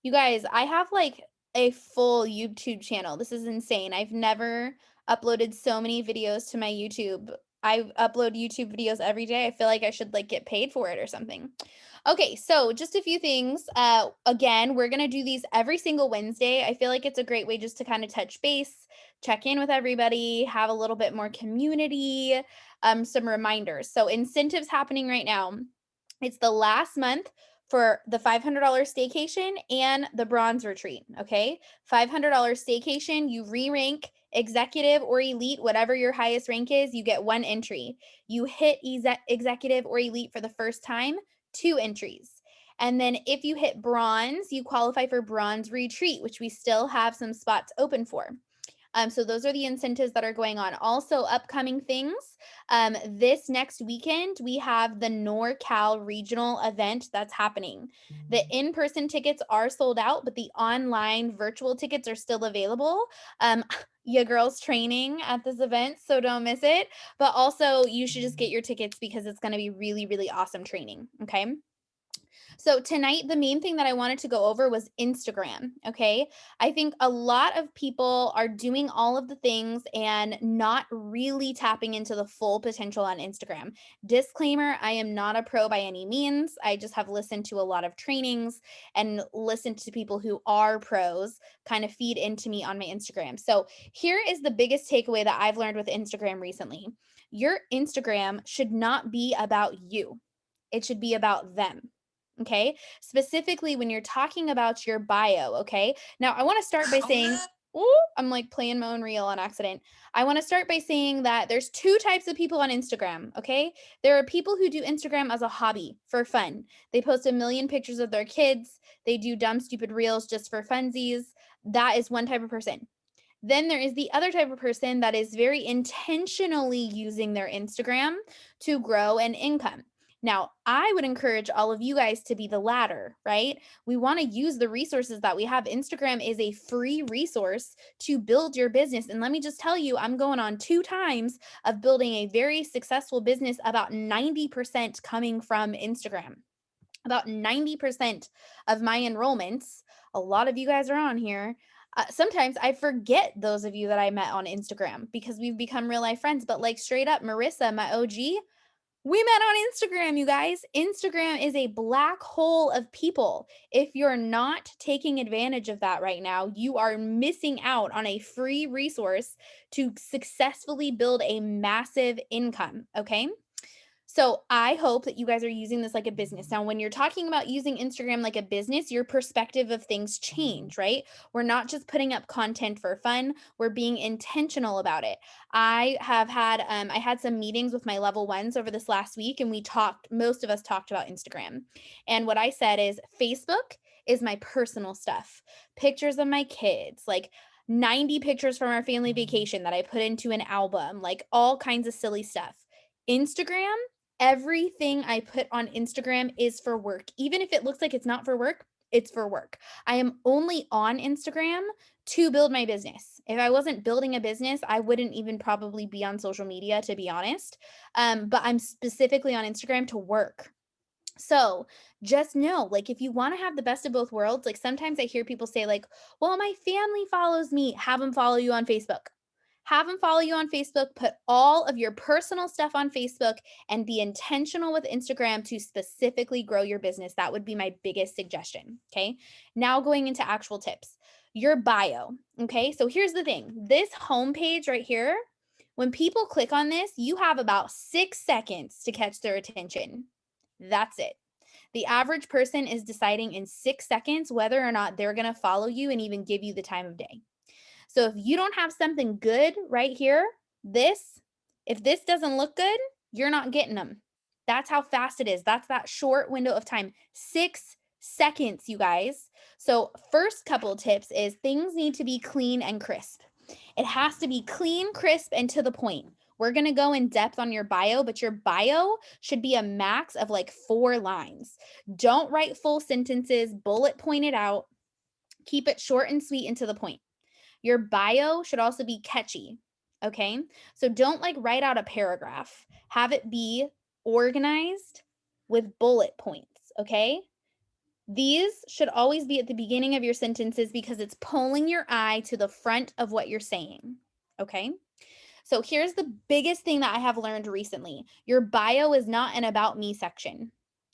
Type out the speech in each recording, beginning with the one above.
You guys, I have like a full YouTube channel. This is insane. I've never uploaded so many videos to my YouTube. I upload YouTube videos every day. I feel like I should like get paid for it or something. Okay, so just a few things. Again, we're gonna do these every single Wednesday. I feel like it's a great way just to kind of touch base, check in with everybody, have a little bit more community, some reminders. So incentives happening right now. It's the last month for the $500 staycation and the bronze retreat. Okay. $500 staycation, you re rank executive or elite, whatever your highest rank is, you get one entry. You hit executive or elite for the first time, two entries. And then if you hit bronze, you qualify for bronze retreat, which we still have some spots open for. So those are the incentives that are going on. Also, upcoming things. This next weekend, we have the NorCal regional event that's happening. The in-person tickets are sold out, but the online virtual tickets are still available. Your girls training at this event, so don't miss it. But also, you should just get your tickets because it's going to be really, really awesome training. Okay. So tonight, the main thing that I wanted to go over was Instagram. Okay. I think a lot of people are doing all of the things and not really tapping into the full potential on Instagram. Disclaimer, I am not a pro by any means. I just have listened to a lot of trainings and listened to people who are pros kind of feed into me on my Instagram. So here is the biggest takeaway that I've learned with Instagram recently. Your Instagram should not be about you. It should be about them. Okay. Specifically, when you're talking about your bio. Okay. Now, I want to start by saying, ooh, I'm like playing my own reel on accident. I want to start by saying that there's two types of people on Instagram. Okay. There are people who do Instagram as a hobby for fun. They post a million pictures of their kids, they do dumb, stupid reels just for funsies. That is one type of person. Then there is the other type of person that is very intentionally using their Instagram to grow an income. Now, I would encourage all of you guys to be the latter, right? We want to use the resources that we have. Instagram is a free resource to build your business. And let me just tell you, I'm going on 2 times of building a very successful business, about 90% coming from Instagram. About 90% of my enrollments, a lot of you guys are on here. Sometimes I forget those of you that I met on Instagram because we've become real life friends. But like straight up, Marissa, my OG, we met on Instagram, you guys. Instagram is a black hole of people. If you're not taking advantage of that right now, you are missing out on a free resource to successfully build a massive income. Okay. So I hope that you guys are using this like a business. Now, when you're talking about using Instagram like a business, your perspective of things change, right? We're not just putting up content for fun. We're being intentional about it. I had some meetings with my level ones over this last week, and most of us talked about Instagram. And what I said is Facebook is my personal stuff, pictures of my kids, like 90 pictures from our family vacation that I put into an album, like all kinds of silly stuff. Instagram, everything I put on Instagram is for work. Even if it looks like it's not for work, it's for work. I am only on Instagram to build my business. If I wasn't building a business, I wouldn't even probably be on social media, to be honest. But I'm specifically on Instagram to work. So just know, like, if you want to have the best of both worlds, like sometimes I hear people say, like, well, my family follows me, have them follow you on Facebook. Have them follow you on Facebook, put all of your personal stuff on Facebook, and be intentional with Instagram to specifically grow your business. That would be my biggest suggestion. Okay. Now going into actual tips. Your bio. Okay. So here's the thing, this homepage right here, when people click on this, you have about 6 seconds to catch their attention. That's it. The average person is deciding in 6 seconds whether or not they're going to follow you and even give you the time of day. So if you don't have something good right here, if this doesn't look good, you're not getting them. That's how fast it is. That's that short window of time. 6 seconds, you guys. So, first couple tips is things need to be clean and crisp. It has to be clean, crisp, and to the point. We're going to go in depth on your bio, but your bio should be a max of like 4 lines. Don't write full sentences, bullet point it out. Keep it short and sweet and to the point. Your bio should also be catchy. Okay. So don't like write out a paragraph, have it be organized with bullet points. Okay. These should always be at the beginning of your sentences because it's pulling your eye to the front of what you're saying. Okay? So here's the biggest thing that I have learned recently. Your bio is not an about me section.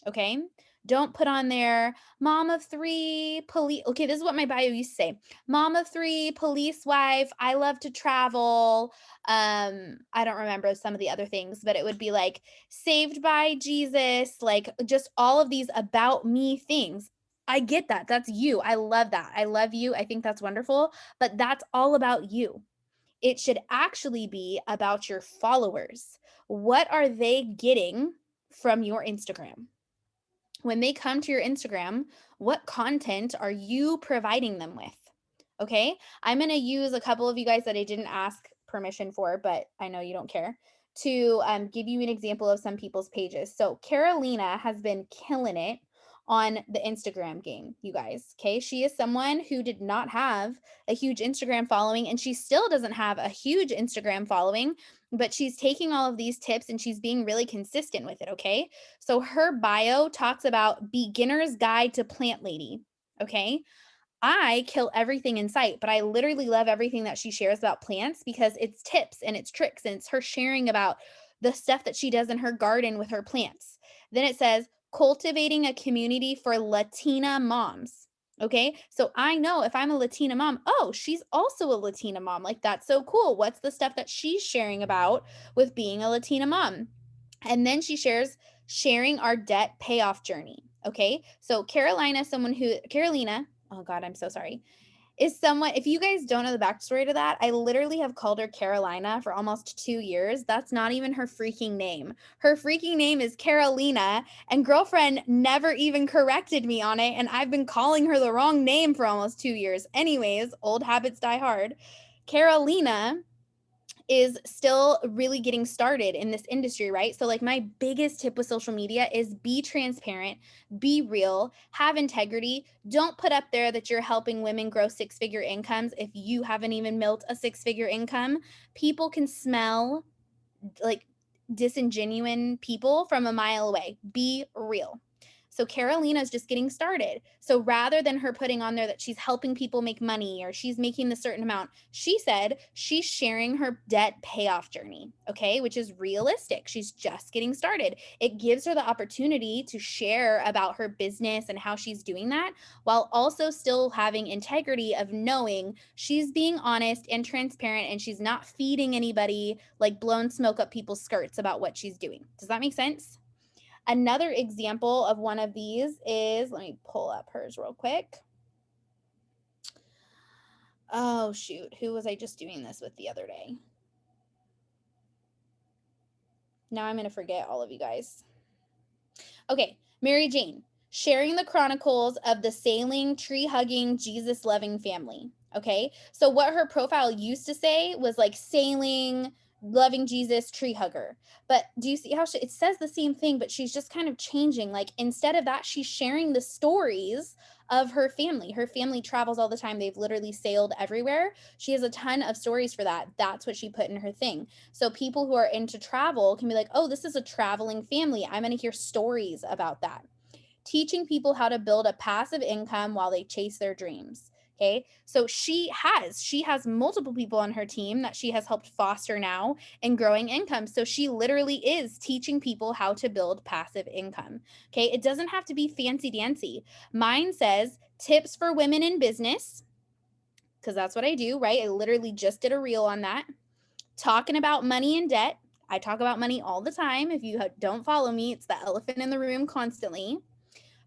Okay? Don't put on there mom of 3, police. Okay, this is what my bio used to say. Mom of 3, police wife, I love to travel. I don't remember some of the other things, but it would be like saved by Jesus, like just all of these about me things. I get that. That's you. I love that. I love you. I think that's wonderful, but that's all about you. It should actually be about your followers. What are they getting from your Instagram? When they come to your Instagram, what content are you providing them with? Okay. I'm going to use a couple of you guys that I didn't ask permission for, but I know you don't care, to give you an example of some people's pages. So Carolina has been killing it on the Instagram game, you guys. Okay. She is someone who did not have a huge Instagram following, and she still doesn't have a huge Instagram following, but she's taking all of these tips and she's being really consistent with it. Okay. So her bio talks about beginner's guide to plant lady. Okay. I kill everything in sight, but I literally love everything that she shares about plants because it's tips and it's tricks and it's her sharing about the stuff that she does in her garden with her plants. Then it says cultivating a community for Latina moms. Okay. So I know if I'm a Latina mom, oh, she's also a Latina mom. Like, that's so cool. What's the stuff that she's sharing about with being a Latina mom? And then she shares sharing our debt payoff journey. Okay. So Carolina, oh God, I'm so sorry, is someone, if you guys don't know the backstory to that, I literally have called her Carolina for almost 2 years. That's not even her freaking name. Her freaking name is Carolina, and girlfriend never even corrected me on it. And I've been calling her the wrong name for almost 2 years. Anyways, old habits die hard. Carolina is still really getting started in this industry, right? So, like, my biggest tip with social media is be transparent, be real, have integrity. Don't put up there that you're helping women grow 6-figure incomes if you haven't even built a 6-figure income. People can smell like disingenuine people from a mile away. Be real. So Carolina's just getting started. So rather than her putting on there that she's helping people make money or she's making the certain amount, she said she's sharing her debt payoff journey, okay, which is realistic. She's just getting started. It gives her the opportunity to share about her business and how she's doing that while also still having integrity of knowing she's being honest and transparent and she's not feeding anybody like blown smoke up people's skirts about what she's doing. Does that make sense? Another example of one of these is, let me pull up hers real quick. Oh, shoot. Who was I just doing this with the other day? Now I'm going to forget all of you guys. Okay, Mary Jane, sharing the chronicles of the sailing, tree hugging, Jesus loving family. Okay, so what her profile used to say was like sailing, loving Jesus, tree hugger. But do you see how it says the same thing, but she's just kind of changing? Like, instead of that, she's sharing the stories of her family. Her family travels all the time. They've literally sailed everywhere. She has a ton of stories for that. That's what she put in her thing. So people who are into travel can be like, oh, this is a traveling family. I'm going to hear stories about that. Teaching people how to build a passive income while they chase their dreams. Okay. So she has multiple people on her team that she has helped foster now in growing income. So she literally is teaching people how to build passive income. Okay. It doesn't have to be fancy dancy. Mine says tips for women in business, because that's what I do, right? I literally just did a reel on that. Talking about money and debt. I talk about money all the time. If you don't follow me, it's the elephant in the room constantly.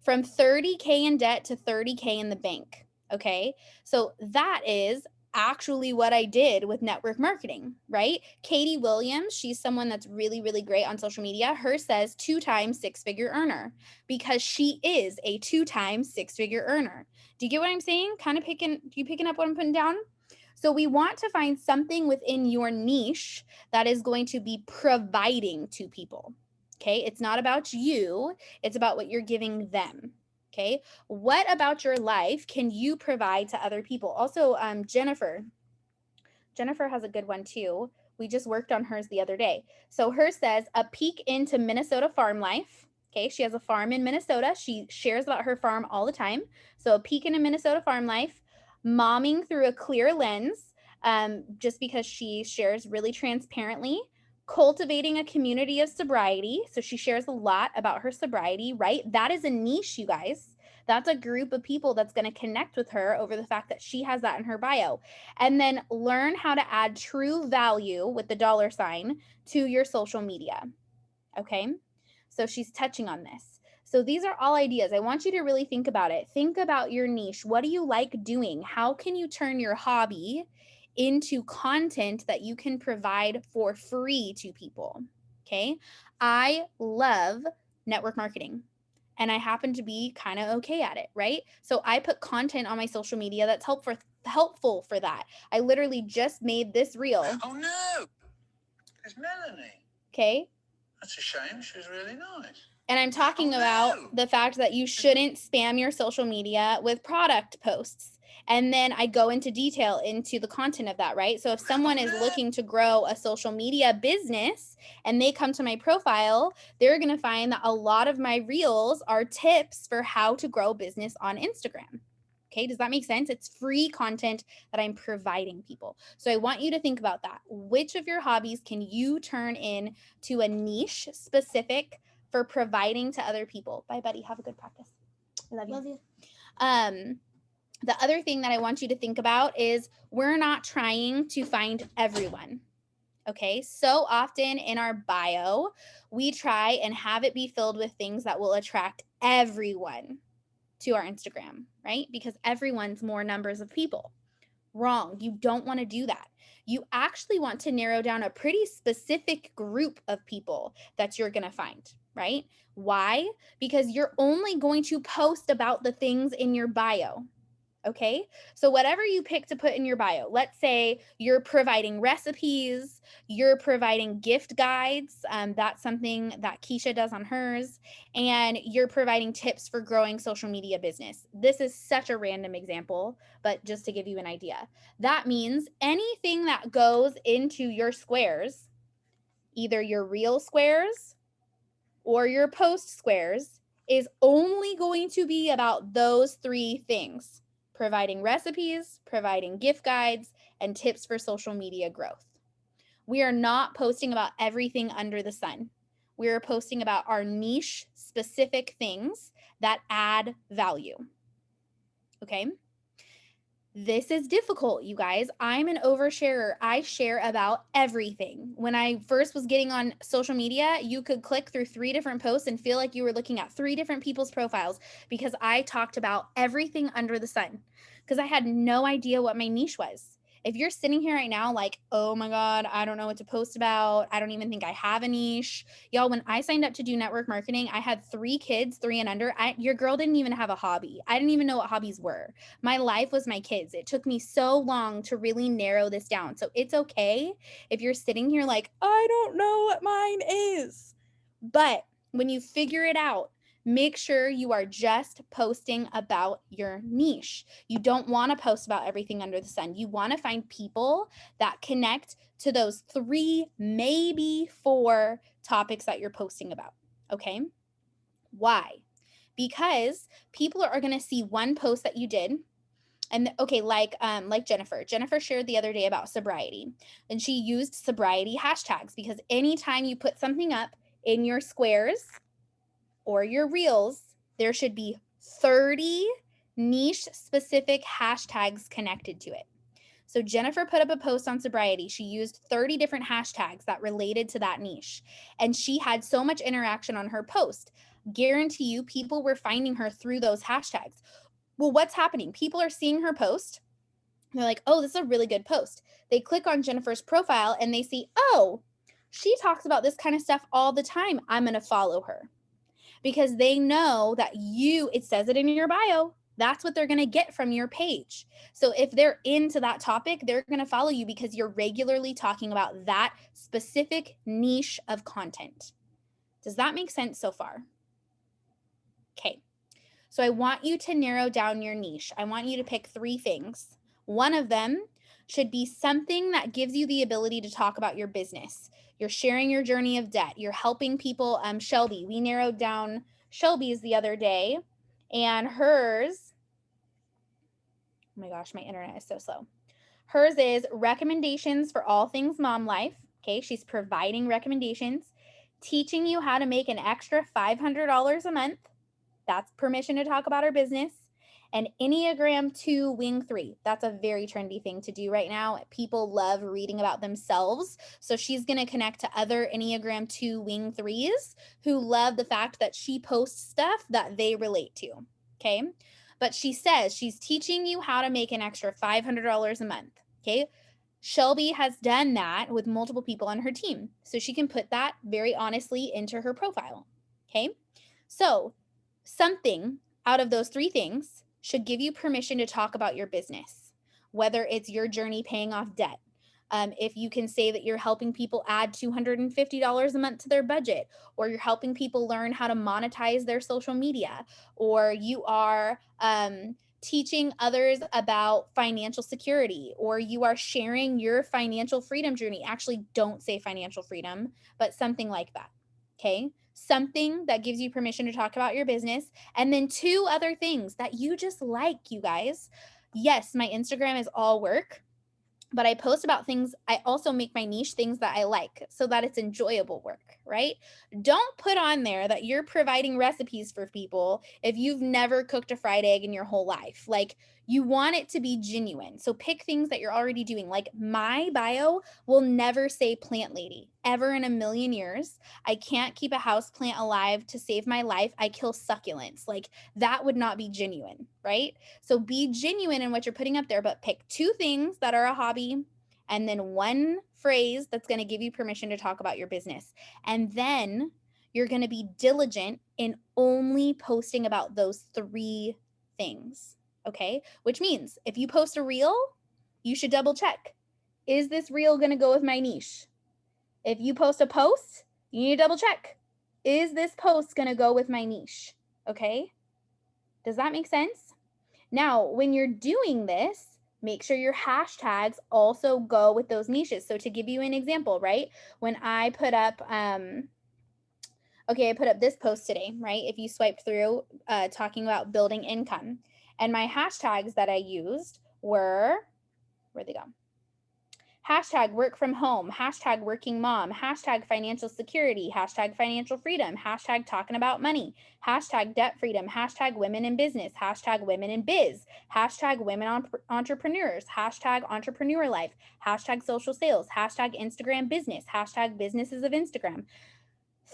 From 30K in debt to 30K in the bank. Okay. So that is actually what I did with network marketing, right? Katie Williams, she's someone that's really, really great on social media. Hers says 2 times 6-figure earner because she is a 2 times 6-figure earner. Do you get what I'm saying? Kind of you picking up what I'm putting down? So we want to find something within your niche that is going to be providing to people. Okay. It's not about you. It's about what you're giving them. Okay. What about your life can you provide to other people? Also, Jennifer has a good one too. We just worked on hers the other day. So hers says a peek into Minnesota farm life. Okay, she has a farm in Minnesota. She shares about her farm all the time. So a peek into Minnesota farm life, momming through a clear lens, just because she shares really transparently, cultivating a community of sobriety. So she shares a lot about her sobriety, right? That is a niche, you guys. That's a group of people that's going to connect with her over the fact that she has that in her bio. And then learn how to add true value with the $ to your social media. Okay. So she's touching on this. So these are all ideas. I want you to really think about it. Think about your niche. What do you like doing? How can you turn your hobby into content that you can provide for free to people? Okay. I love network marketing and I happen to be kind of okay at it, right? So I put content on my social media that's helpful for that. I literally just made this reel. Oh no, it's Melanie. Okay. That's a shame. She's really nice. And I'm talking about the fact that you shouldn't spam your social media with product posts. And then I go into detail into the content of that, right? So if someone is looking to grow a social media business and they come to my profile, they're going to find that a lot of my reels are tips for how to grow business on Instagram. Okay, does that make sense? It's free content that I'm providing people. So I want you to think about that. Which of your hobbies can you turn into a niche specific for providing to other people? Bye, buddy. Have a good practice. I love you. Love you. The other thing that I want you to think about is we're not trying to find everyone. Okay, so often in our bio, we try and have it be filled with things that will attract everyone to our Instagram, right? Because everyone's more numbers of people. Wrong. You don't want to do that. You actually want to narrow down a pretty specific group of people that you're going to find, right? Why? Because you're only going to post about the things in your bio. Okay. So whatever you pick to put in your bio, let's say you're providing recipes, you're providing gift guides. That's something that Keisha does on hers, and you're providing tips for growing social media business. This is such a random example, but just to give you an idea, that means anything that goes into your squares, either your real squares or your post squares, is only going to be about those 3 things: providing recipes, providing gift guides, and tips for social media growth. We are not posting about everything under the sun. We are posting about our niche specific things that add value. Okay. This is difficult, you guys. I'm an oversharer. I share about everything. When I first was getting on social media, you could click through 3 different posts and feel like you were looking at 3 different people's profiles because I talked about everything under the sun because I had no idea what my niche was. If you're sitting here right now like, oh my God, I don't know what to post about. I don't even think I have a niche. Y'all, when I signed up to do network marketing, I had 3 kids, 3 and under. Your girl didn't even have a hobby. I didn't even know what hobbies were. My life was my kids. It took me so long to really narrow this down. So it's okay if you're sitting here like, I don't know what mine is. But when you figure it out, make sure you are just posting about your niche. You don't want to post about everything under the sun. You want to find people that connect to those 3, maybe 4 topics that you're posting about. Okay? Why? Because people are going to see one post that you did. And okay, like Jennifer shared the other day about sobriety, and she used sobriety hashtags because anytime you put something up in your squares or your reels, there should be 30 niche specific hashtags connected to it. So Jennifer put up a post on sobriety. She used 30 different hashtags that related to that niche, and she had so much interaction on her post. Guarantee you people were finding her through those hashtags. Well, what's happening? People are seeing her post. They're like, oh, this is a really good post. They click on Jennifer's profile and they see, oh, she talks about this kind of stuff all the time. I'm going to follow her because they know that it says it in your bio. That's what they're going to get from your page. So if they're into that topic, they're going to follow you because you're regularly talking about that specific niche of content. Does that make sense so far? Okay. So I want you to narrow down your niche. I want you to pick 3 things. One of them should be something that gives you the ability to talk about your business. You're sharing your journey of debt. You're helping people. Shelby, we narrowed down Shelby's the other day, and hers, oh my gosh, my internet is so slow. Hers is recommendations for all things mom life. Okay, she's providing recommendations, teaching you how to make an extra $500 a month. That's permission to talk about her business. And Enneagram 2 Wing 3. That's a very trendy thing to do right now. People love reading about themselves. So she's going to connect to other Enneagram 2 Wing 3s who love the fact that she posts stuff that they relate to. Okay. But she says she's teaching you how to make an extra $500 a month. Okay. Shelby has done that with multiple people on her team. So she can put that very honestly into her profile. Okay. So something out of those three things should give you permission to talk about your business, whether it's your journey paying off debt. If you can say that you're helping people add $250 a month to their budget, or you're helping people learn how to monetize their social media, or you are teaching others about financial security, or you are sharing your financial freedom journey. Actually, don't say financial freedom, but something like that. Okay. Something that gives you permission to talk about your business. And then two other things that you just like, you guys. Yes, my Instagram is all work, but I post about things. I also make my niche things that I like so that it's enjoyable work, right? Don't put on there that you're providing recipes for people if you've never cooked a fried egg in your whole life. Like, you want it to be genuine. So pick things that you're already doing. Like, my bio will never say plant lady ever in a million years. I can't keep a house plant alive to save my life. I kill succulents. Like, that would not be genuine, right? So be genuine in what you're putting up there, but pick two things that are a hobby and then one phrase that's going to give you permission to talk about your business. And then you're going to be diligent in only posting about those three things. Okay. Which means if you post a reel, you should double check. Is this reel going to go with my niche? If you post a post, you need to double check. Is this post going to go with my niche? Okay. Does that make sense? Now, when you're doing this, make sure your hashtags also go with those niches. So to give you an example, right? When I put up, I put up this post today, right? If you swipe through, talking about building income, and my hashtags that I used were, where'd they go? Hashtag work from home, hashtag working mom, hashtag financial security, hashtag financial freedom, hashtag talking about money, hashtag debt freedom, hashtag women in business, hashtag women in biz, hashtag women entrepreneurs, hashtag entrepreneur life, hashtag social sales, hashtag Instagram business, hashtag businesses of Instagram.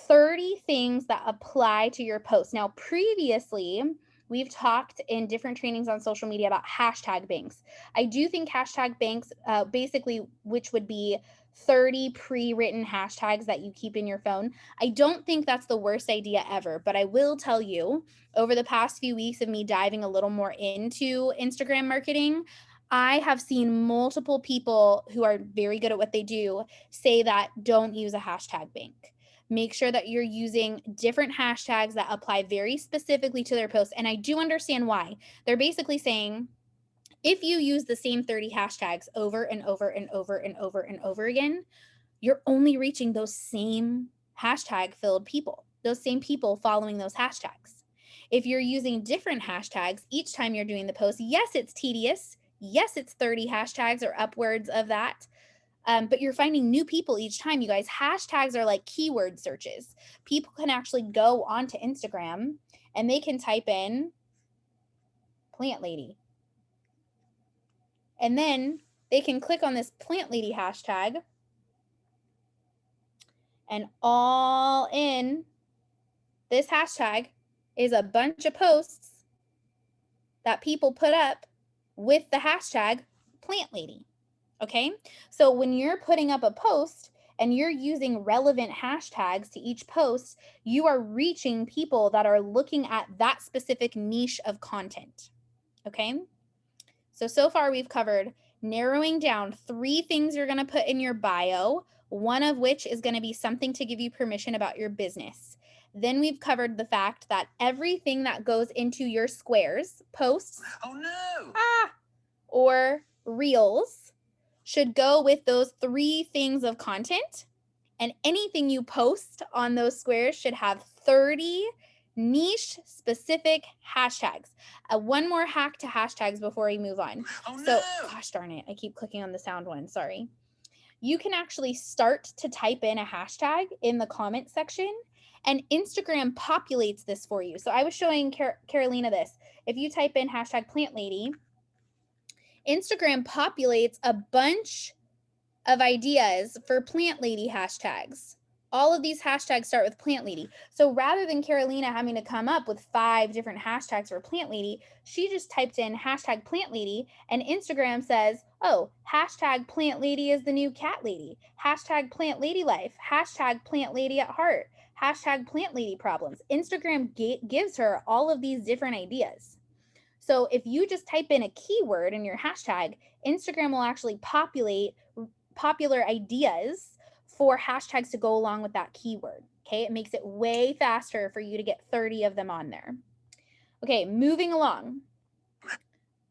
30 things that apply to your post. Now, previously, we've talked in different trainings on social media about hashtag banks. I do think hashtag banks, basically, which would be 30 pre-written hashtags that you keep in your phone. I don't think that's the worst idea ever, but I will tell you, over the past few weeks of me diving a little more into Instagram marketing, I have seen multiple people who are very good at what they do say that don't use a hashtag bank. Make sure that you're using different hashtags that apply very specifically to their posts. And I do understand why. They're basically saying, if you use the same 30 hashtags over and over and over and over and over again, you're only reaching those same hashtag filled people, those same people following those hashtags. If you're using different hashtags each time you're doing the post, yes, it's tedious. Yes, it's 30 hashtags or upwards of that. But you're finding new people each time, you guys. Hashtags are like keyword searches. People can actually go onto Instagram and they can type in plant lady. And then they can click on this plant lady hashtag, and all in this hashtag is a bunch of posts that people put up with the hashtag plant lady. Okay. So when you're putting up a post and you're using relevant hashtags to each post, you are reaching people that are looking at that specific niche of content. Okay. So far we've covered narrowing down 3 things you're going to put in your bio, one of which is going to be something to give you permission about your business. Then we've covered the fact that everything that goes into your squares, posts, Oh no! or reels should go with those 3 things of content, and anything you post on those squares should have 30 niche specific hashtags. One more hack to hashtags before we move on. Oh, So, no. gosh darn it, I keep clicking on the sound one, sorry. You can actually start to type in a hashtag in the comment section, and Instagram populates this for you. So I was showing Carolina this. If you type in hashtag plant lady, Instagram populates a bunch of ideas for plant lady hashtags. All of these hashtags start with plant lady. So rather than Carolina having to come up with 5 different hashtags for plant lady, she just typed in hashtag plant lady, and Instagram says, oh, hashtag plant lady is the new cat lady, hashtag plant lady life, hashtag plant lady at heart, hashtag plant lady problems. Instagram gives her all of these different ideas. So if you just type in a keyword in your hashtag, Instagram will actually populate popular ideas for hashtags to go along with that keyword. Okay, it makes it way faster for you to get 30 of them on there. Okay, moving along.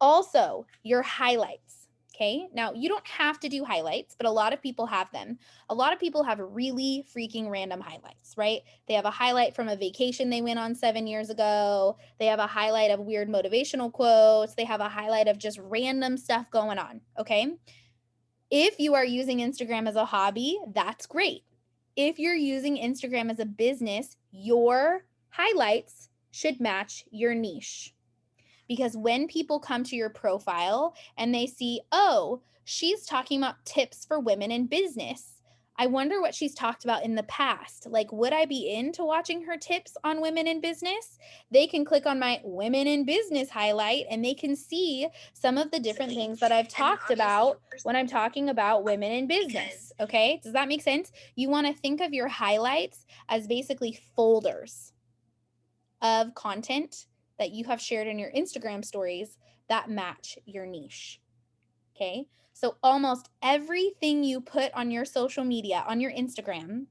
Also, your highlights. Okay, now you don't have to do highlights, but a lot of people have them. A lot of people have really freaking random highlights, right? They have a highlight from a vacation they went on 7 years ago. They have a highlight of weird motivational quotes. They have a highlight of just random stuff going on. Okay. If you are using Instagram as a hobby, that's great. If you're using Instagram as a business, your highlights should match your niche. Because when people come to your profile and they see, oh, she's talking about tips for women in business, I wonder what she's talked about in the past. Like, would I be into watching her tips on women in business? They can click on my women in business highlight and they can see some of the different things that I've talked about when I'm talking about women in business. Okay, does that make sense? You want to think of your highlights as basically folders of content that you have shared in your Instagram stories that match your niche. Okay, so almost everything you put on your social media, on your Instagram,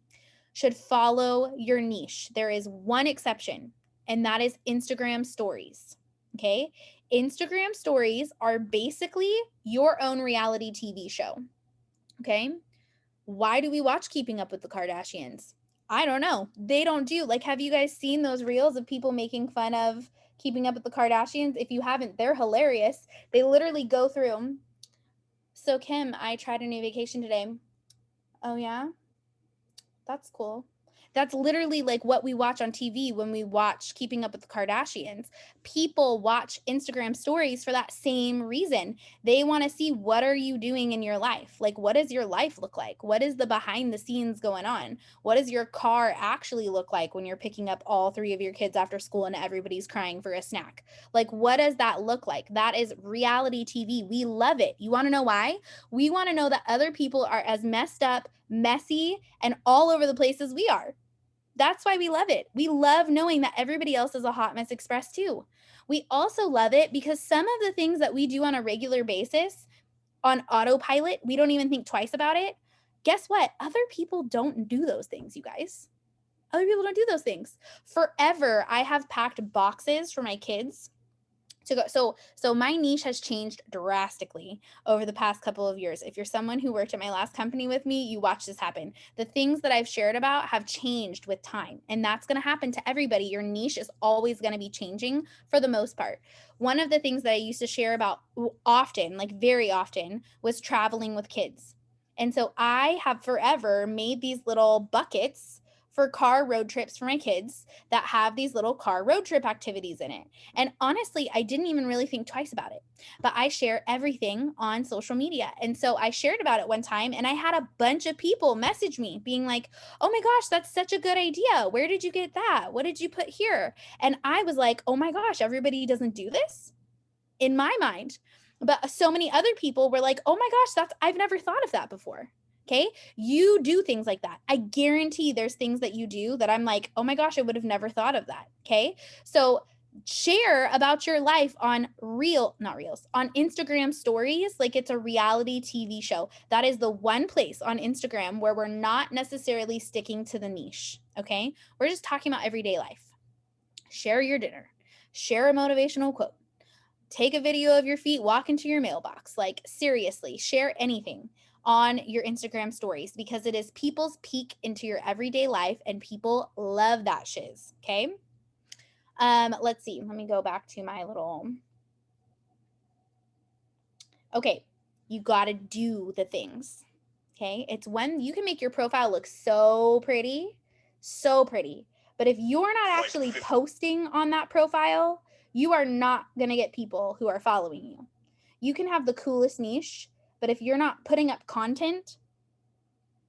should follow your niche. There is one exception, and that is Instagram stories. Okay, Instagram stories are basically your own reality TV show. Okay, why do we watch Keeping Up with the Kardashians? I don't know. They don't do, like, have you guys seen those reels of people making fun of Keeping Up with the Kardashians? If you haven't, they're hilarious. They literally go through. So, Kim, I tried a new vacation today. Oh, yeah? That's cool. That's literally like what we watch on TV when we watch Keeping Up with the Kardashians. People watch Instagram stories for that same reason. They want to see, what are you doing in your life? Like, what does your life look like? What is the behind the scenes going on? What does your car actually look like when you're picking up all 3 of your kids after school and everybody's crying for a snack? Like, what does that look like? That is reality TV. We love it. You want to know why? We want to know that other people are as messed up, messy, and all over the place as we are. That's why we love it. We love knowing that everybody else is a hot mess express too. We also love it because some of the things that we do on a regular basis on autopilot, we don't even think twice about it. Guess what? Other people don't do those things, you guys. Other people don't do those things. Forever, I have packed boxes for my kids to go. So my niche has changed drastically over the past couple of years. If you're someone who worked at my last company with me, you watch this happen. The things that I've shared about have changed with time, and that's going to happen to everybody. Your niche is always going to be changing for the most part. One of the things that I used to share about often, like very often, was traveling with kids. And so I have forever made these little buckets for car road trips for my kids that have these little car road trip activities in it. And honestly, I didn't even really think twice about it, but I share everything on social media. And so I shared about it one time, and I had a bunch of people message me being like, oh my gosh, that's such a good idea. Where did you get that? What did you put here? And I was like, oh my gosh, everybody doesn't do this in my mind. But so many other people were like, oh my gosh, I've never thought of that before. Okay. You do things like that. I guarantee there's things that you do that I'm like, oh my gosh, I would have never thought of that. Okay. So share about your life on not reels, on Instagram stories like it's a reality TV show. That is the one place on Instagram where we're not necessarily sticking to the niche. Okay. We're just talking about everyday life. Share your dinner, share a motivational quote. take a video of your feet, walk into your mailbox. Like, seriously, share anything on your Instagram stories because it is people's peek into your everyday life and people love that shiz. Okay. Let's see. Let me go back to my little. Okay. You got to do the things. Okay. It's when you can make your profile look so pretty, so pretty. But if you're not actually posting on that profile, you are not going to get people who are following you. You can have the coolest niche, but if you're not putting up content,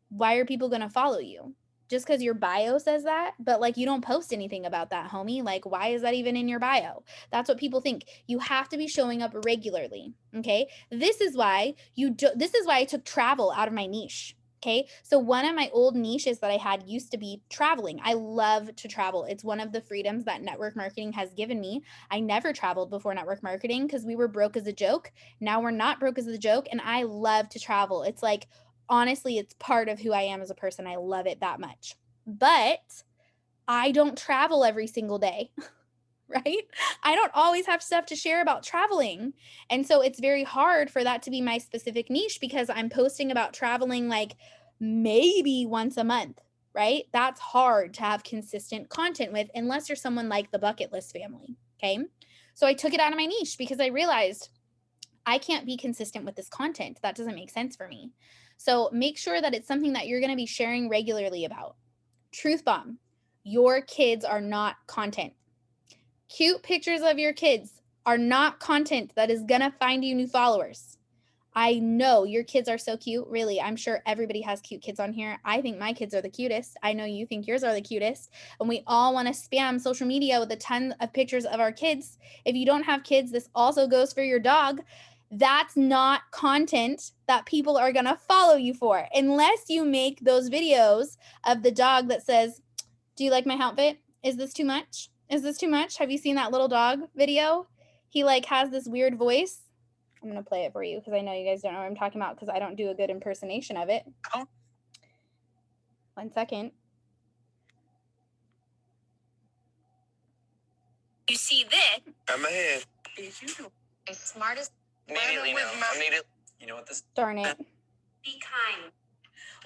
why are people going to follow you? Just because your bio says that, but like you don't post anything about that, homie. Like, why is that even in your bio? That's what people think. You have to be showing up regularly. Okay. This is why I took travel out of my niche. Okay. So one of my old niches that I had used to be traveling. I love to travel. It's one of the freedoms that network marketing has given me. I never traveled before network marketing because we were broke as a joke. Now we're not broke as a joke. And I love to travel. It's like, honestly, it's part of who I am as a person. I love it that much. But I don't travel every single day. Right? I don't always have stuff to share about traveling. And so it's very hard for that to be my specific niche because I'm posting about traveling like maybe once a month, right? That's hard to have consistent content with unless you're someone like the Bucket List family. Okay. So I took it out of my niche because I realized I can't be consistent with this content. That doesn't make sense for me. So make sure that it's something that you're going to be sharing regularly about. Truth bomb. Your kids are not content. Cute pictures of your kids are not content that is going to find you new followers. I know your kids are so cute. Really, I'm sure everybody has cute kids on here. I think my kids are the cutest. I know you think yours are the cutest. And we all want to spam social media with a ton of pictures of our kids. If you don't have kids, this also goes for your dog. That's not content that people are going to follow you for unless you make those videos of the dog that says, do you like my outfit? Is this too much? Is this too much? Have you seen that little dog video? He like has this weird voice. I'm going to play it for you because I know you guys don't know what I'm talking about because I don't do a good impersonation of it. 1 second. You see this? I'm ahead. As smart as Immediately now. Immediately. You know what this? Darn it. be kind.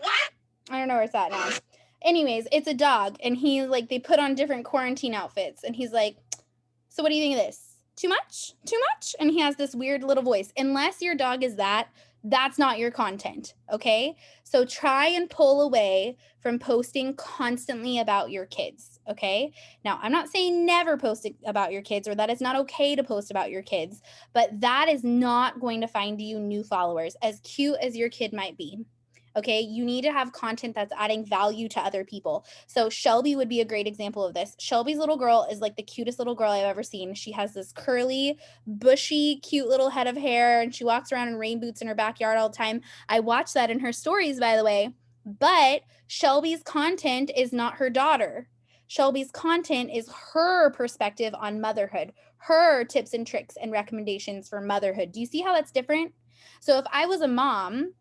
What? I don't know where it's at now. Anyways, it's a dog and he like they put on different quarantine outfits and he's like, so what do you think of this? Too much? Too much? And he has this weird little voice. Unless your dog is that's not your content, okay? So try and pull away from posting constantly about your kids, okay? Now, I'm not saying never post about your kids or that it's not okay to post about your kids, but that is not going to find you new followers, as cute as your kid might be. Okay, you need to have content that's adding value to other people. So Shelby would be a great example of this. Shelby's little girl is like the cutest little girl I've ever seen. She has this curly, bushy, cute little head of hair, and she walks around in rain boots in her backyard all the time. I watch that in her stories, by the way. But Shelby's content is not her daughter. Shelby's content is her perspective on motherhood, her tips and tricks and recommendations for motherhood. Do you see how that's different? So if I was a mom,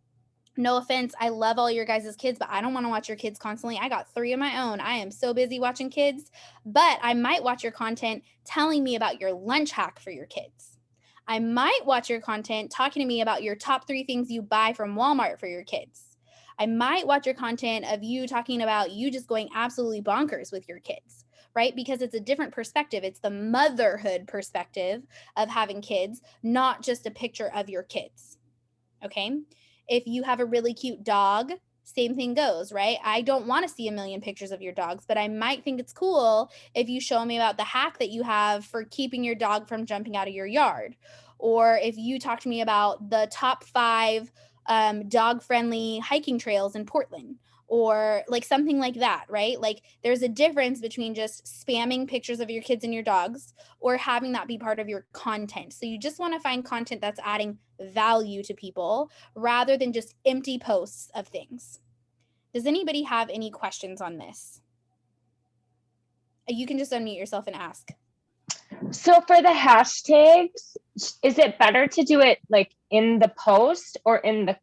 no offense, I love all your guys' kids, but I don't want to watch your kids constantly. I got 3 of my own. I am so busy watching kids, but I might watch your content telling me about your lunch hack for your kids. I might watch your content talking to me about your top 3 things you buy from Walmart for your kids. I might watch your content of you talking about you just going absolutely bonkers with your kids, right? Because it's a different perspective. It's the motherhood perspective of having kids, not just a picture of your kids, okay? If you have a really cute dog, same thing goes, right? I don't want to see a million pictures of your dogs, but I might think it's cool if you show me about the hack that you have for keeping your dog from jumping out of your yard. Or if you talk to me about the top 5 dog-friendly hiking trails in Portland. Or like something like that, right? Like there's a difference between just spamming pictures of your kids and your dogs or having that be part of your content. So you just want to find content that's adding value to people rather than just empty posts of things. Does anybody have any questions on this? You can just unmute yourself and ask. So for the hashtags, is it better to do it like in the post or in a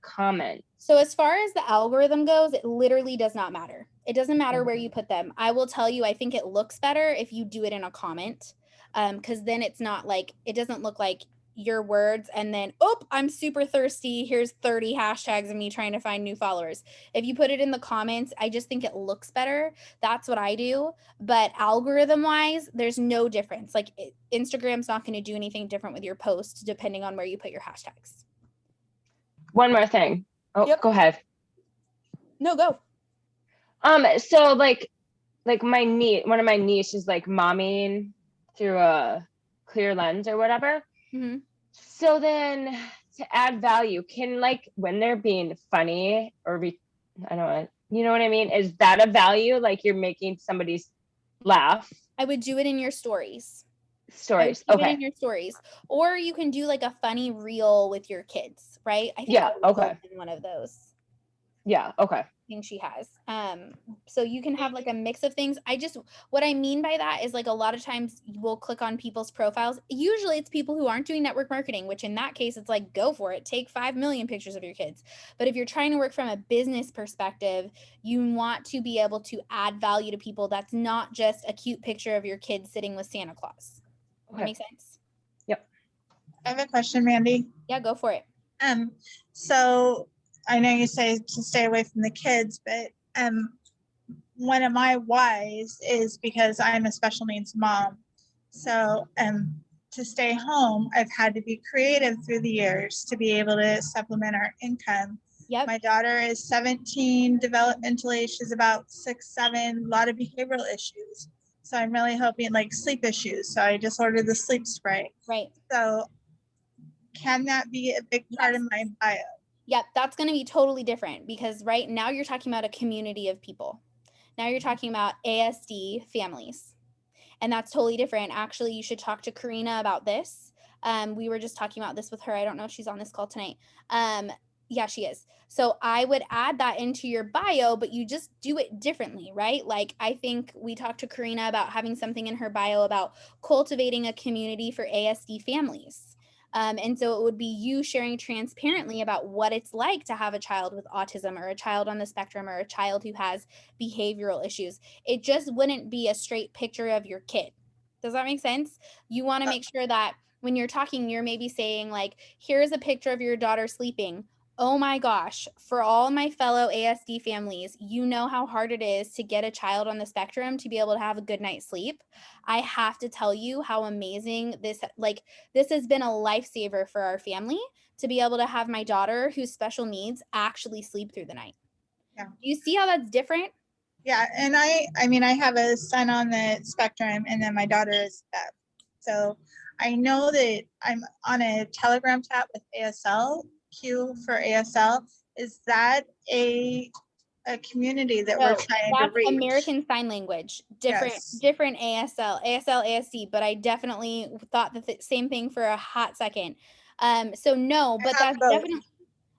comment? So as far as the algorithm goes, it literally does not matter. It doesn't matter where you put them. I will tell you, I think it looks better if you do it in a comment. Because then it's not like, it doesn't look like your words and then, oh, I'm super thirsty. Here's 30 hashtags of me trying to find new followers. If you put it in the comments, I just think it looks better. That's what I do. But algorithm wise, there's no difference. Like Instagram's not going to do anything different with your posts depending on where you put your hashtags. One more thing. Oh, Yep. Go ahead. No, go. So like my niece, one of my nieces, like momming through a clear lens or whatever. Mm-hmm. So then to add value, can like when they're being funny or I don't know, you know what I mean? Is that a value? Like you're making somebody's laugh? I would do it in your stories. Stories. I would do it Okay. in your stories. Or you can do like a funny reel with your kids, right? I think Yeah, okay. in one of those. Yeah, okay. Thing she has. So you can have like a mix of things. What I mean by that is like a lot of times we'll click on people's profiles. Usually it's people who aren't doing network marketing, which in that case it's like, go for it, take 5 million pictures of your kids. But if you're trying to work from a business perspective, you want to be able to add value to people. That's not just a cute picture of your kid sitting with Santa Claus. Okay. That makes sense? Yep. I have a question, Mandy. Yeah, go for it. So I know you say to stay away from the kids, but one of my whys is because I'm a special needs mom. So to stay home, I've had to be creative through the years to be able to supplement our income. Yep. My daughter is 17 developmentally. She's about 6, 7, a lot of behavioral issues. So I'm really hoping like sleep issues. So I just ordered the sleep spray. Right. So can that be a big part of my bio? Yep, that's going to be totally different because right now you're talking about a community of people. Now you're talking about ASD families. And that's totally different. Actually, you should talk to Karina about this. We were just talking about this with her. I don't know if she's on this call tonight. Yeah, she is. So I would add that into your bio, but you just do it differently, right? Like I think we talked to Karina about having something in her bio about cultivating a community for ASD families. And so it would be you sharing transparently about what it's like to have a child with autism or a child on the spectrum or a child who has behavioral issues. It just wouldn't be a straight picture of your kid. Does that make sense? You want to make sure that when you're talking, you're maybe saying like, here's a picture of your daughter sleeping. Oh my gosh, for all my fellow ASD families, you know how hard it is to get a child on the spectrum to be able to have a good night's sleep. I have to tell you how amazing this has been a lifesaver for our family to be able to have my daughter who's special needs actually sleep through the night. Yeah. Do you see how that's different? Yeah, and I mean, I have a son on the spectrum, and then my daughter is deaf. So I know that I'm on a Telegram chat with ASL, Q for ASL. Is that a community that we're trying to reach? American Sign Language, different ASL, ASD, but I definitely thought the same thing for a hot second. So no, but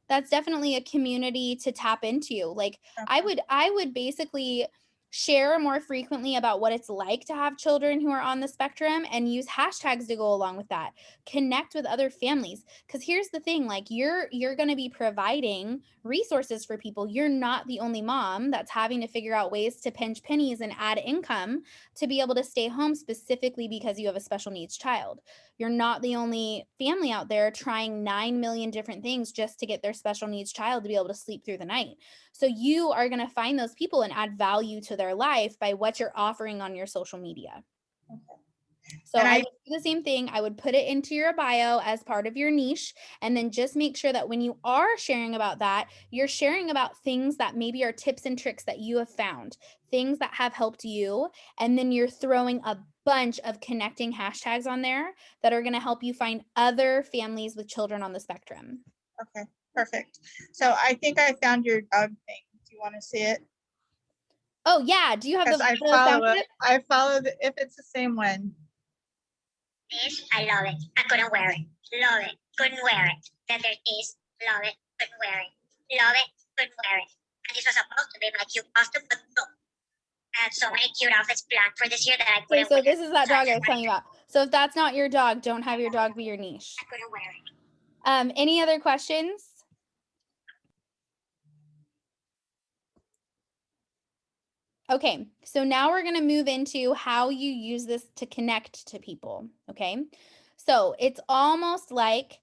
that's definitely a community to tap into. Like Okay. I would basically share more frequently about what it's like to have children who are on the spectrum and use hashtags to go along with that. Connect with other families, because here's the thing, like you're going to be providing resources for people. You're not the only mom that's having to figure out ways to pinch pennies and add income to be able to stay home specifically because you have a special needs child. You're not the only family out there trying 9 million different things just to get their special needs child to be able to sleep through the night. So you are going to find those people and add value to their life by what you're offering on your social media. So I would do the same thing. I would put it into your bio as part of your niche, and then just make sure that when you are sharing about that, you're sharing about things that maybe are tips and tricks that you have found, things that have helped you, and then you're throwing a bunch of connecting hashtags on there that are going to help you find other families with children on the spectrum. Okay, perfect. So I think I found your dog thing. Do you want to see it? Oh yeah, do you have the I sound follow clip? it. I follow if it's the same one. This, I love it. I couldn't wear it. Love it. Couldn't wear it. Then there's this. Love it. Couldn't wear it. Love it. Couldn't wear it. And this was supposed to be my cute costume, but no. I had so many cute outfits planned for this year that I couldn't So wear. this is that dog I was telling you about. So if that's not your dog, don't have your dog be your niche. I couldn't wear it. Any other questions? Okay, so now we're going to move into how you use this to connect to people. Okay, so it's almost like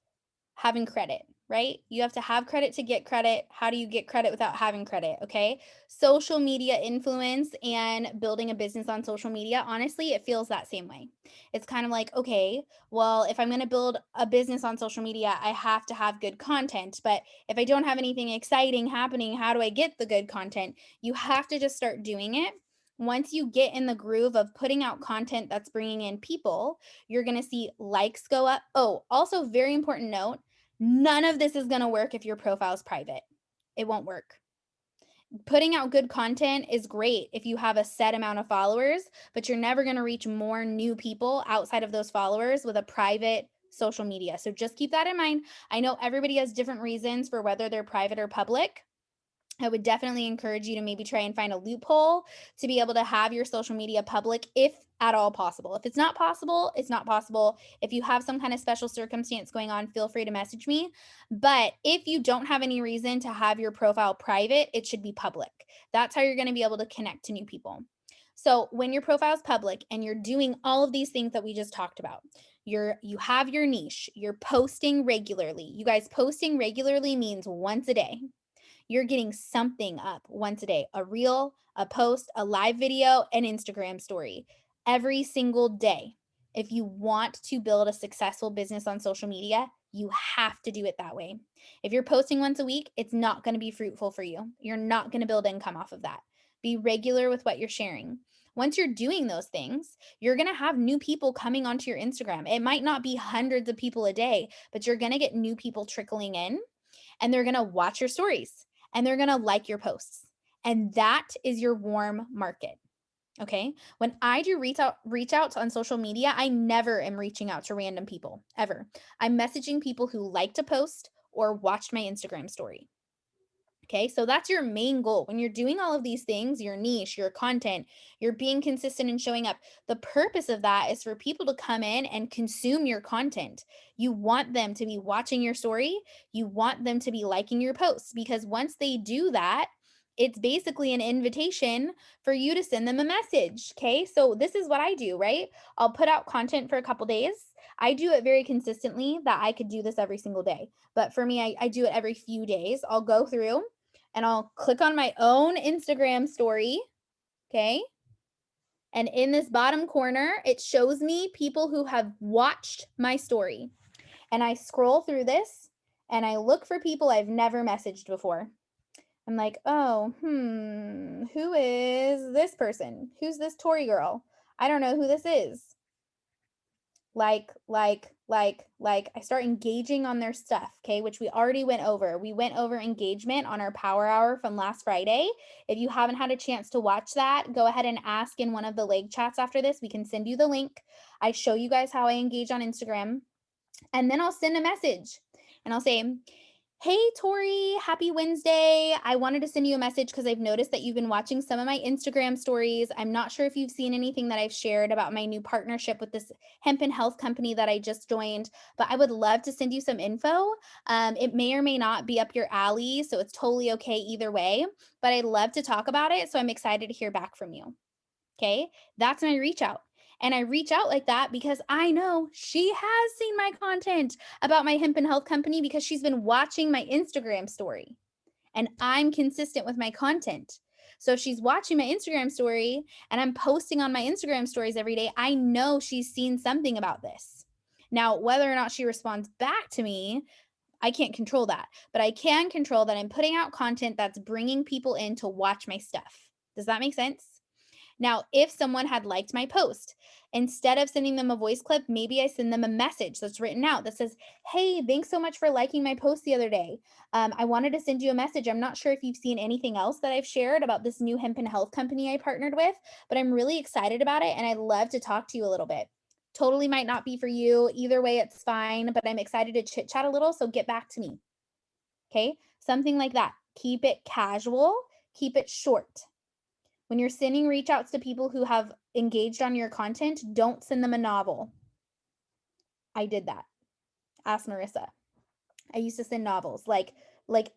having credit, right? You have to have credit to get credit. How do you get credit without having credit? Okay, social media influence and building a business on social media, honestly, it feels that same way. It's kind of like, okay, well, if I'm going to build a business on social media, I have to have good content. But if I don't have anything exciting happening, how do I get the good content? You have to just start doing it. Once you get in the groove of putting out content that's bringing in people, you're going to see likes go up. Oh, also, very important note, none of this is going to work if your profile is private. It won't work. Putting out good content is great if you have a set amount of followers, but you're never going to reach more new people outside of those followers with a private social media. So just keep that in mind. I know everybody has different reasons for whether they're private or public. I would definitely encourage you to maybe try and find a loophole to be able to have your social media public if at all possible. If it's not possible, it's not possible. If you have some kind of special circumstance going on, feel free to message me. But if you don't have any reason to have your profile private, it should be public. That's how you're going to be able to connect to new people. So when your profile is public and you're doing all of these things that we just talked about, you have your niche, you're posting regularly. You guys, posting regularly means once a day. You're getting something up once a day, a reel, a post, a live video, an Instagram story every single day. If you want to build a successful business on social media, you have to do it that way. If you're posting once a week, it's not going to be fruitful for you. You're not going to build income off of that. Be regular with what you're sharing. Once you're doing those things, you're going to have new people coming onto your Instagram. It might not be hundreds of people a day, but you're going to get new people trickling in, and they're going to watch your stories and they're going to like your posts. And that is your warm market. Okay. When I do reach outs on social media, I never am reaching out to random people ever. I'm messaging people who like to post or watched my Instagram story. Okay, so that's your main goal. When you're doing all of these things, your niche, your content, you're being consistent and showing up. The purpose of that is for people to come in and consume your content. You want them to be watching your story. You want them to be liking your posts, because once they do that, it's basically an invitation for you to send them a message. Okay, so this is what I do, right? I'll put out content for a couple days. I do it very consistently that I could do this every single day. But for me, I do it every few days. I'll go through and I'll click on my own Instagram story. Okay. And in this bottom corner, it shows me people who have watched my story. And I scroll through this and I look for people I've never messaged before. I'm like, oh, who is this person? Who's this Tori girl? I don't know who this is. Like, I start engaging on their stuff, okay, which we already went over. We went over engagement on our power hour from last Friday. If you haven't had a chance to watch that, go ahead and ask in one of the leg chats after this. We can send you the link. I show you guys how I engage on Instagram, and then I'll send a message and I'll say, hey, Tori, happy Wednesday. I wanted to send you a message because I've noticed that you've been watching some of my Instagram stories. I'm not sure if you've seen anything that I've shared about my new partnership with this hemp and health company that I just joined, but I would love to send you some info. It may or may not be up your alley, so it's totally okay either way, but I'd love to talk about it, so I'm excited to hear back from you. Okay, that's my reach out. And I reach out like that because I know she has seen my content about my hemp and health company because she's been watching my Instagram story. And I'm consistent with my content. So if she's watching my Instagram story and I'm posting on my Instagram stories every day, I know she's seen something about this. Now, whether or not she responds back to me, I can't control that. But I can control that I'm putting out content that's bringing people in to watch my stuff. Does that make sense? Now, if someone had liked my post, instead of sending them a voice clip, maybe I send them a message that's written out that says, hey, thanks so much for liking my post the other day. I wanted to send you a message. I'm not sure if you've seen anything else that I've shared about this new hemp and health company I partnered with, but I'm really excited about it and I'd love to talk to you a little bit. Totally might not be for you. Either way, it's fine, but I'm excited to chit chat a little, so get back to me. Okay, something like that. Keep it casual, keep it short. When you're sending reach outs to people who have engaged on your content, don't send them a novel. I did that. Ask Marissa. I used to send novels, like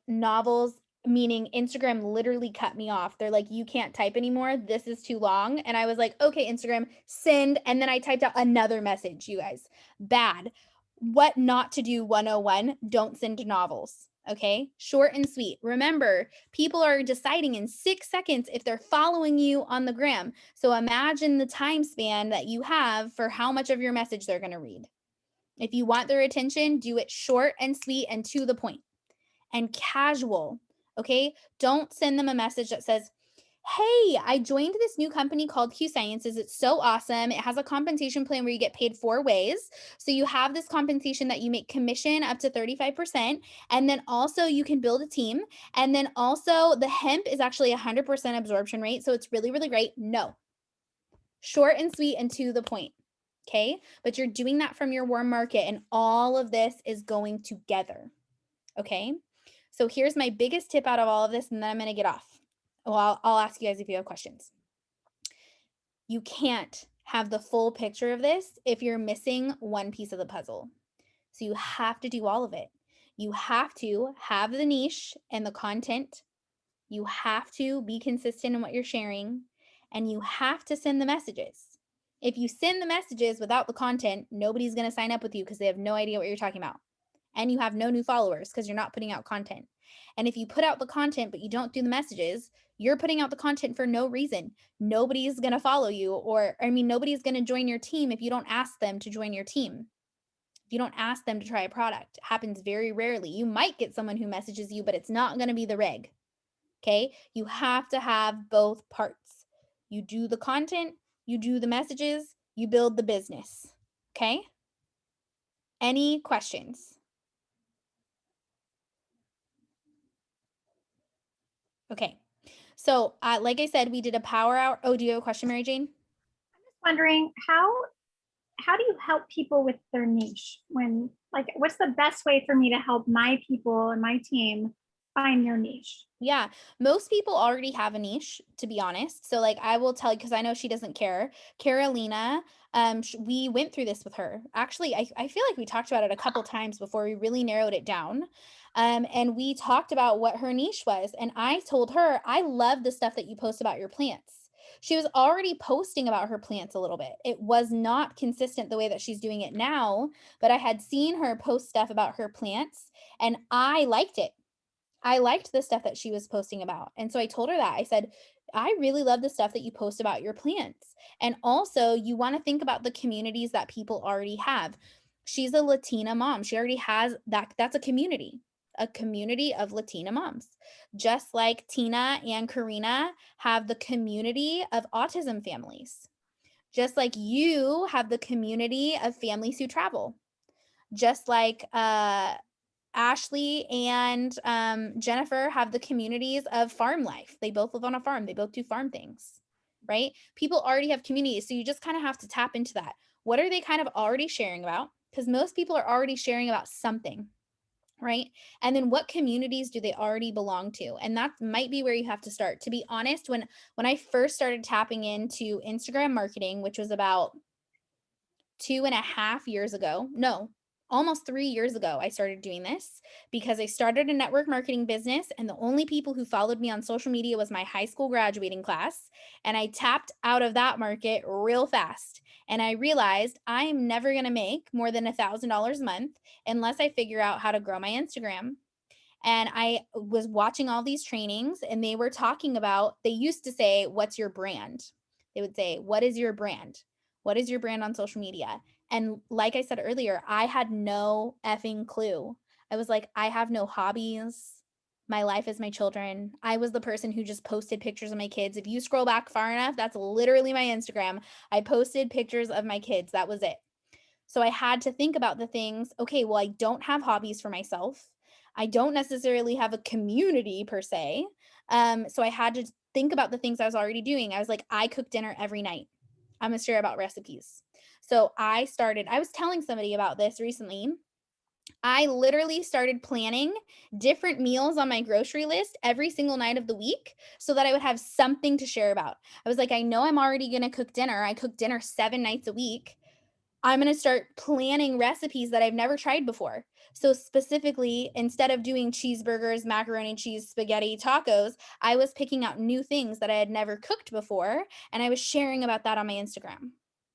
novels meaning Instagram literally cut me off. They're like, you can't type anymore. This is too long. And I was like, okay, Instagram, send. And then I typed out another message, you guys. Bad. What not to do 101, don't send novels. Okay, short and sweet. Remember, people are deciding in 6 seconds if they're following you on the gram. So imagine the time span that you have for how much of your message they're going to read. If you want their attention, do it short and sweet and to the point and casual. Okay, don't send them a message that says, hey, I joined this new company called Q Sciences. It's so awesome. It has a compensation plan where you get paid 4 ways. So you have this compensation that you make commission up to 35%. And then also you can build a team. And then also the hemp is actually 100% absorption rate. So it's really, really great. No. Short and sweet and to the point. Okay. But you're doing that from your warm market, and all of this is going together. Okay. So here's my biggest tip out of all of this, and then I'm going to get off. Well, I'll ask you guys if you have questions. You can't have the full picture of this if you're missing one piece of the puzzle. So you have to do all of it. You have to have the niche and the content. You have to be consistent in what you're sharing, and you have to send the messages. If you send the messages without the content, nobody's going to sign up with you because they have no idea what you're talking about. And you have no new followers because you're not putting out content. And if you put out the content, but you don't do the messages, you're putting out the content for no reason. Nobody's going to follow you, nobody's going to join your team if you don't ask them to join your team. If you don't ask them to try a product, it happens very rarely. You might get someone who messages you, but it's not going to be the reg. Okay. You have to have both parts. You do the content, you do the messages, you build the business. Okay. Any questions? Okay. So, like I said, we did a power hour. Oh, do you have a question, Mary Jane? I'm just wondering how do you help people with their niche? When, like, what's the best way for me to help my people and my team find their niche? Yeah, most people already have a niche, to be honest. So, like, I will tell you, because I know she doesn't care. Carolina, we went through this with her. Actually, I feel like we talked about it a couple times before we really narrowed it down. And we talked about what her niche was. And I told her, I love the stuff that you post about your plants. She was already posting about her plants a little bit. It was not consistent the way that she's doing it now, but I had seen her post stuff about her plants, and I liked it. I liked the stuff that she was posting about. And so I told her that. I said, I really love the stuff that you post about your plants. And also, you want to think about the communities that people already have. She's a Latina mom. She already has that. That's a community of Latina moms. Just like Tina and Karina have the community of autism families. Just like you have the community of families who travel. Just like Ashley and Jennifer have the communities of farm life. They both live on a farm. They both do farm things, right? People already have communities. So you just kind of have to tap into that. What are they kind of already sharing about? Because most people are already sharing about something, right? And then what communities do they already belong to? And that might be where you have to start. To be honest, when I first started tapping into Instagram marketing, which was about 2.5 years ago, no, almost 3 years ago, I started doing this because I started a network marketing business, and the only people who followed me on social media was my high school graduating class. And I tapped out of that market real fast. And I realized I'm never going to make more than $1,000 a month unless I figure out how to grow my Instagram. And I was watching all these trainings, and they were talking about, they used to say, what's your brand? They would say, what is your brand? What is your brand on social media? And like I said earlier, I had no effing clue. I was like, I have no hobbies. My life is my children. I was the person who just posted pictures of my kids. If you scroll back far enough, that's literally my Instagram. I posted pictures of my kids. That was it. So I had to think about the things. Okay, well, I don't have hobbies for myself. I don't necessarily have a community per se. So I had to think about the things I was already doing. I was like, I cook dinner every night. I'm going to share about recipes. So I was telling somebody about this recently. I literally started planning different meals on my grocery list every single night of the week so that I would have something to share about. I was like, I know I'm already going to cook dinner. I cook dinner 7 nights a week. I'm going to start planning recipes that I've never tried before. So specifically, instead of doing cheeseburgers, macaroni and cheese, spaghetti, tacos, I was picking out new things that I had never cooked before, and I was sharing about that on my Instagram.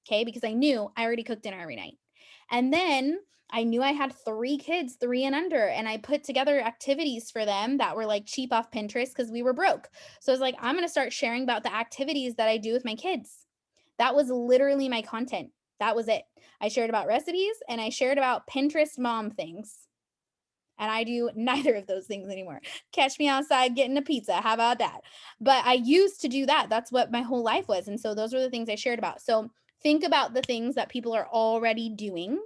Okay, because I knew I already cooked dinner every night. And then I knew I had 3 kids, 3 and under, and I put together activities for them that were like cheap off Pinterest because we were broke. So I was like, I'm going to start sharing about the activities that I do with my kids. That was literally my content. That was it. I shared about recipes and I shared about Pinterest mom things. And I do neither of those things anymore. Catch me outside getting a pizza. How about that? But I used to do that. That's what my whole life was. And so those were the things I shared about. So think about the things that people are already doing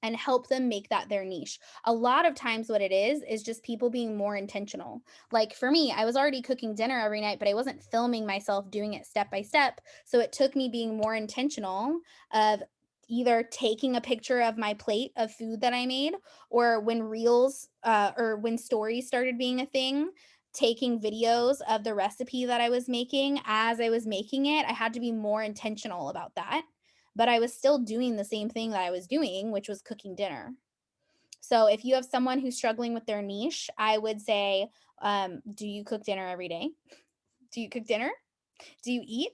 and help them make that their niche. A lot of times what it is just people being more intentional. Like for me, I was already cooking dinner every night, but I wasn't filming myself doing it step by step. So it took me being more intentional of either taking a picture of my plate of food that I made, or when reels or when stories started being a thing, taking videos of the recipe that I was making as I was making it. I had to be more intentional about that, but I was still doing the same thing that I was doing, which was cooking dinner. So if you have someone who's struggling with their niche, I would say, do you cook dinner every day? Do you cook dinner? Do you eat?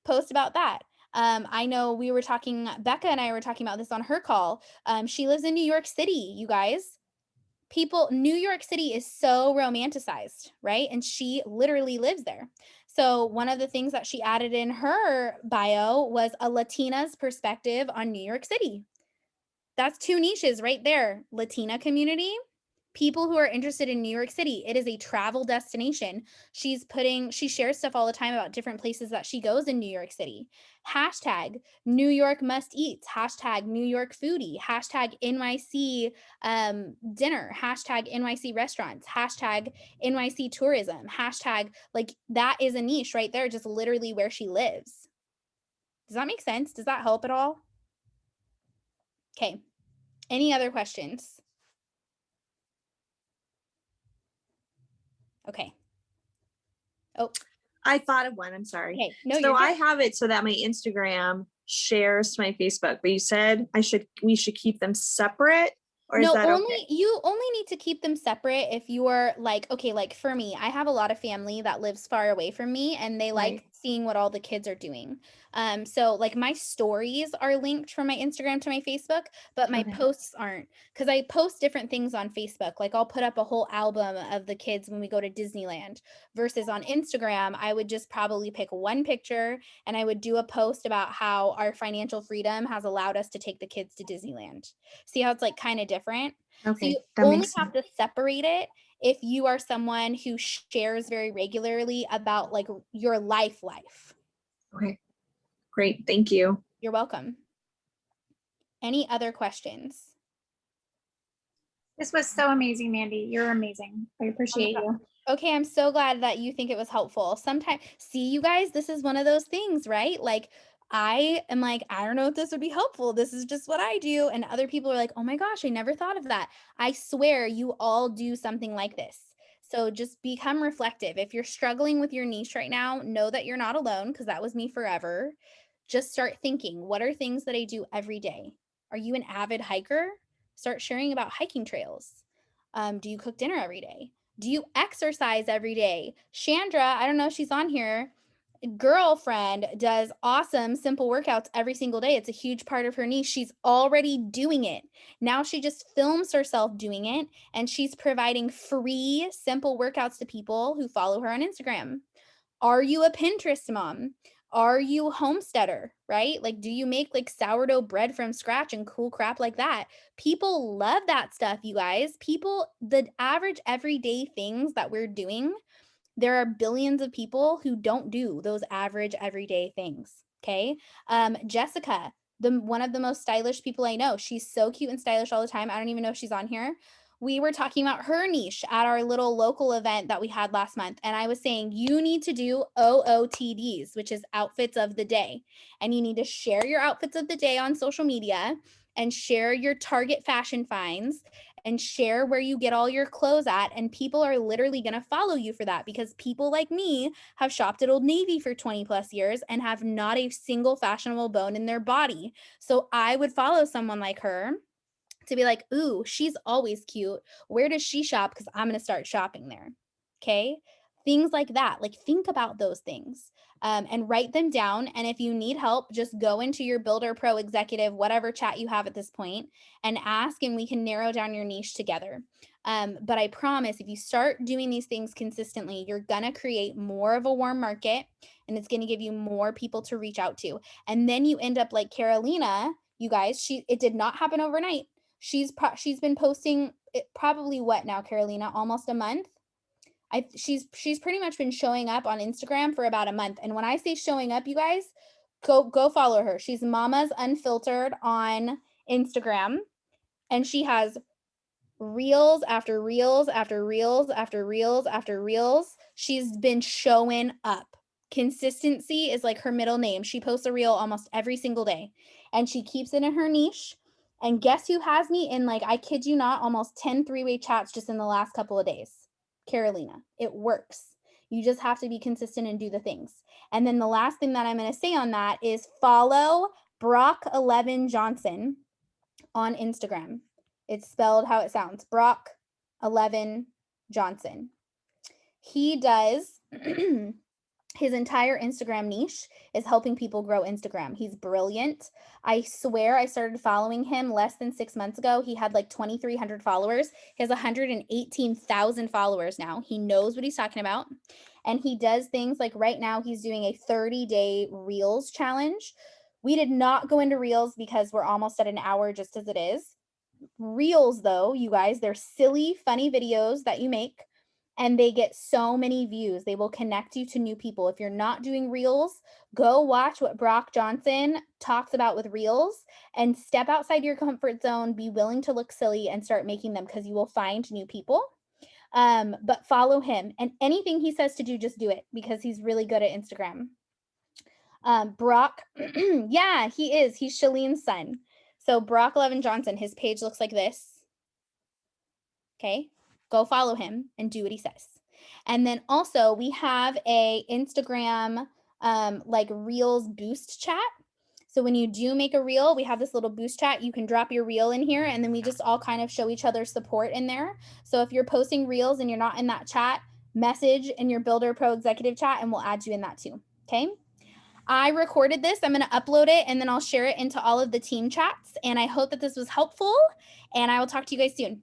Post about that. I know we were talking, Becca and I were talking about this on her call. She lives in New York City, you guys. New York City is so romanticized, right? And she literally lives there. So one of the things that she added in her bio was a Latina's perspective on New York City. That's 2 niches right there. Latina community, people who are interested in New York City. It is a travel destination. She shares stuff all the time about different places that she goes in New York City. Hashtag New York must eats, hashtag New York foodie, hashtag NYC dinner, hashtag NYC restaurants, hashtag NYC tourism, hashtag, like that is a niche right there, just literally where she lives. Does that make sense? Does that help at all? Okay. Any other questions? Okay. Oh, I thought of one. I'm sorry. okay. No, So you're I good. have it so that my Instagram shares to my Facebook, but you said we should keep them separate, or is No, that only okay? you only need to keep them separate if you're like, okay, like for me, I have a lot of family that lives far away from me and they like Right. seeing what all the kids are doing. So like my stories are linked from my Instagram to my Facebook, but my Okay. posts aren't, because I post different things on Facebook. Like I'll put up a whole album of the kids when we go to Disneyland, versus on Instagram, I would just probably pick one picture and I would do a post about how our financial freedom has allowed us to take the kids to Disneyland. See how it's like kind of different? So Okay. you That only makes have sense. to separate it if you are someone who shares very regularly about like your life. Okay. Great. Thank you. You're welcome. Any other questions? This was so amazing, Mandy. You're amazing. I appreciate God. you. Okay, I'm so glad that you think it was helpful. Sometimes, see, you guys, this is one of those things, right? Like, I am like, I don't know if this would be helpful. This is just what I do. And other people are like, oh my gosh, I never thought of that. I swear you all do something like this. So just become reflective. If you're struggling with your niche right now, know that you're not alone, because that was me forever. Just start thinking, what are things that I do every day? Are you an avid hiker? Start sharing about hiking trails. Do you cook dinner every day? Do you exercise every day? Chandra, I don't know if she's on here. Girlfriend does awesome simple workouts every single day. It's a huge part of her niche. She's already doing it. Now she just films herself doing it, and she's providing free simple workouts to people who follow her on Instagram. Are you a Pinterest mom? Are you a homesteader, right? Like, do you make like sourdough bread from scratch and cool crap like that? People love that stuff, you guys. The average everyday things that we're doing, there are billions of people who don't do those average everyday things. Okay. Jessica, one of the most stylish people I know. She's so cute and stylish all the time. I don't even know if she's on here. We were talking about her niche at our little local event that we had last month. And I was saying, you need to do OOTDs, which is outfits of the day. And you need to share your outfits of the day on social media. and share your Target fashion finds and share where you get all your clothes at. And people are literally going to follow you for that, because people like me have shopped at Old Navy for 20 plus years and have not a single fashionable bone in their body. So I would follow someone like her to be like, ooh, she's always cute. Where does she shop? Because I'm going to start shopping there. Okay. Things like that. Like, think about those things and write them down. And if you need help, just go into your Builder Pro executive, whatever chat you have at this point, and ask, and we can narrow down your niche together. But I promise, if you start doing these things consistently, you're going to create more of a warm market, and it's going to give you more people to reach out to. And then you end up like Carolina, you guys. It did not happen overnight. She's been posting probably what now, Carolina? Almost a month. She's pretty much been showing up on Instagram for about a month. And when I say showing up, you guys, go follow her. She's Mama's Unfiltered on Instagram, and she has reels after reels after reels after reels after reels. She's been showing up. Consistency is like her middle name. She posts a reel almost every single day, and she keeps it in her niche. And guess who has me in, like, I kid you not, almost 10 three-way chats just in the last couple of days? Carolina. It works. You just have to be consistent and do the things. And then the last thing that I'm going to say on that is follow Brock 11 Johnson on Instagram. It's spelled how it sounds. Brock 11 Johnson. He does his entire Instagram niche is helping people grow Instagram. He's brilliant. I swear I started following him less than 6 months ago. He had like 2,300 followers. He has 118,000 followers now. He knows what he's talking about. And he does things like right now he's doing a 30-day Reels challenge. We did not go into Reels because we're almost at an hour just as it is. Reels, though, you guys, they're silly, funny videos that you make, and they get so many views. They will connect you to new people. If you're not doing Reels, go watch what Brock Johnson talks about with Reels and step outside your comfort zone, be willing to look silly, and start making them, because you will find new people. But follow him, and anything he says to do, just do it, because he's really good at Instagram. Brock, yeah, he is. He's Shalene's son. So Brock 11 Johnson, his page looks like this. Okay. Go follow him and do what he says. And then also we have a Instagram like Reels boost chat. So when you do make a reel, we have this little boost chat. You can drop your reel in here, and then we just all kind of show each other support in there. So if you're posting reels and you're not in that chat, message in your Builder Pro executive chat and we'll add you in that too. Okay. I recorded this. I'm going to upload it, and then I'll share it into all of the team chats. And I hope that this was helpful, and I will talk to you guys soon.